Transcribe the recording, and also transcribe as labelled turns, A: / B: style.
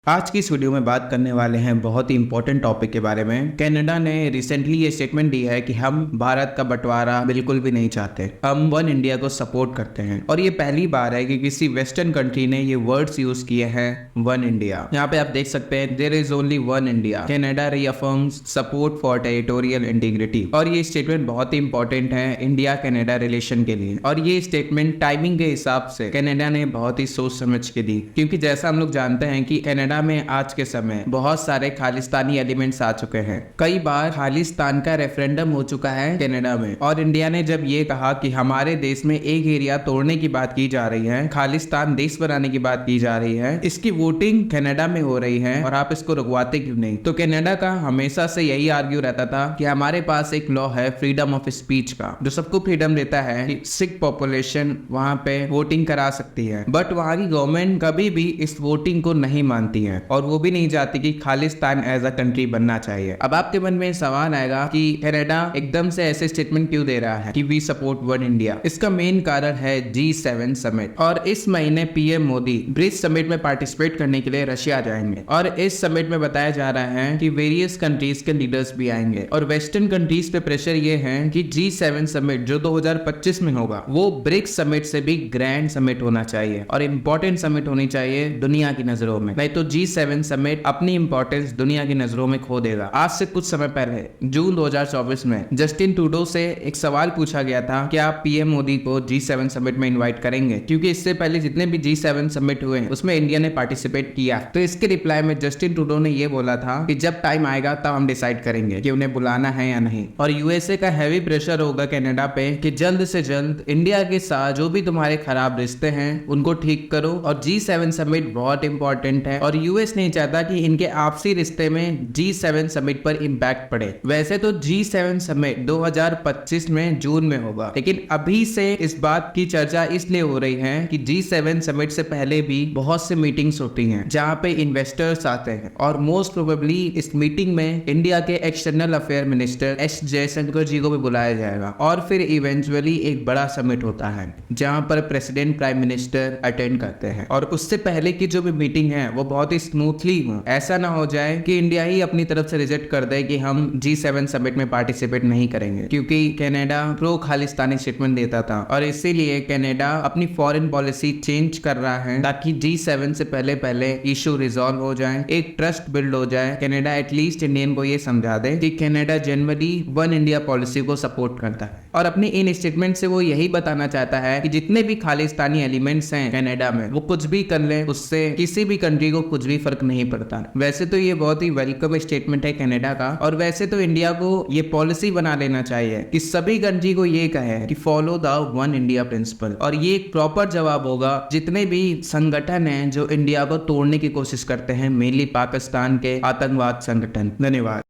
A: आज की इस वीडियो में बात करने वाले हैं बहुत ही इंपॉर्टेंट टॉपिक के बारे में। कनाडा ने रिसेंटली ये स्टेटमेंट दी है कि हम भारत का बंटवारा बिल्कुल भी नहीं चाहते, हम वन इंडिया को सपोर्ट करते हैं। और ये पहली बार है कि किसी वेस्टर्न कंट्री ने ये वर्ड्स यूज किए हैं, वन इंडिया। यहाँ पे आप देख सकते हैं, there is only one India, Canada reaffirms support for territorial integrity. और ये स्टेटमेंट बहुत ही इंपॉर्टेंट है इंडिया कनाडा रिलेशन के लिए। और ये स्टेटमेंट टाइमिंग के हिसाब से कनाडा ने बहुत ही सोच समझ के दी, क्योंकि जैसा हम लोग जानते हैं कि कनाडा में आज के समय बहुत सारे खालिस्तानी एलिमेंट्स आ चुके हैं। कई बार खालिस्तान का रेफरेंडम हो चुका है कनाडा में, और इंडिया ने जब ये कहा कि हमारे देश में एक एरिया तोड़ने की बात की जा रही है, खालिस्तान देश बनाने की बात की जा रही है, इसकी वोटिंग कनाडा में हो रही है और आप इसको रुकवाते क्यों नहीं। तो कनाडा का हमेशा से यही आर्ग्यू रहता था कि हमारे पास एक लॉ है फ्रीडम ऑफ स्पीच का, जो सबको फ्रीडम देता है कि सिख पॉपुलेशन वहां पे वोटिंग करा सकती है। बट वहां की गवर्नमेंट कभी भी इस वोटिंग को नहीं मानती है और वो भी नहीं चाहती कि खालिस्तान एज अ कंट्री बनना चाहिए। अब आपके मन में सवाल आएगा कि कनाडा एकदम से ऐसे स्टेटमेंट क्यों दे रहा है कि वी सपोर्ट वन इंडिया। इसका मेन कारण है G7 समिट, और इस महीने पीएम मोदी ब्रिक्स समिट में पार्टिसिपेट करने के लिए रशिया जाएंगे। और इस समिट में बताया जा रहा है कि वेरियस कंट्रीज के लीडर्स भी आएंगे, और वेस्टर्न कंट्रीज पे प्रेशर ये है कि G7 समिट जो 2025 में होगा वो ब्रिक्स समिट से भी ग्रैंड समिट होना चाहिए और इंपॉर्टेंट समिट होनी चाहिए दुनिया की नजरों में। नहीं तो G7 समिट अपनी इंपॉर्टेंस दुनिया की नजरों में खो देगा। आज से कुछ समय पहले जून 2024 में जस्टिन ट्रूडो से एक सवाल पूछा गया था कि आप पीएम मोदी को G7 समिट में इनवाइट करेंगे, क्योंकि इससे पहले जितने भी G7 समिट हुए उसमें इंडिया ने पार्टिसिपेट किया। तो इसके रिप्लाई में जस्टिन ट्रूडो ने यह बोला था कि जब टाइम आएगा तब हम डिसाइड करेंगे कि उन्हें बुलाना है या नहीं। और यूएसए का हैवी प्रेशर होगा कनाडा पे कि जल्द से जल्द इंडिया के साथ जो भी तुम्हारे खराब रिश्ते हैं उनको ठीक करो। और G7 समिट बहुत इंपॉर्टेंट है और यूएस नहीं चाहता कि इनके आपसी रिश्ते में G7 समिट पर इंपैक्ट पड़े। वैसे तो G7 समिट 2025 में जून में होगा, लेकिन अभी से इस बात की चर्चा इसलिए हो रही है कि G7 समिट से पहले भी बहुत से मीटिंग्स होती हैं जहां पे इन्वेस्टर्स आते हैं, और मोस्ट प्रोबेबली इस मीटिंग में इंडिया के external affair minister S Jaishankar ji को भी बुलाया जाएगा। और फिर इवेंचुअली एक बड़ा समिट होता है जहां पर प्रेसिडेंट प्राइम मिनिस्टर अटेंड करते हैं। और उससे पहले की जो भी मीटिंग है वो बहुत ही स्मूथली हो, ऐसा ना हो जाए कि इंडिया ही अपनी तरफ से रिजेक्ट कर दे कि हम G7 समिट में पार्टिसिपेट नहीं करेंगे, क्योंकि कनाडा प्रो खालिस्तानी स्टेटमेंट देता था। और इसीलिए कनाडा अपनी फॉरेन पॉलिसी चेंज कर रहा है ताकि G7 से पहले इशू रिजॉल्व हो जाए, एक ट्रस्ट बिल्ड हो जाए। कनाडा एटलीस्ट इंडियन को ये समझा दे कि Canada generally one India policy को सपोर्ट करता है। और अपने इन स्टेटमेंट से वो यही बताना चाहता है कि जितने भी खालिस्तानी एलिमेंट्स हैं कनाडा में वो कुछ भी कर ले, उससे किसी भी कंट्री को कुछ भी फर्क नहीं पड़ता। वैसे तो ये बहुत ही वेलकम स्टेटमेंट है कनाडा का, और वैसे तो इंडिया को ये पॉलिसी बना लेना चाहिए कि सभी कंट्री को ये कहे कि follow the one India principle. और ये एक प्रॉपर जवाब होगा जितने भी संगठन हैं जो इंडिया को तोड़ने की कोशिश करते हैं, मेनली पाकिस्तान के आतंकवाद संगठन। धन्यवाद।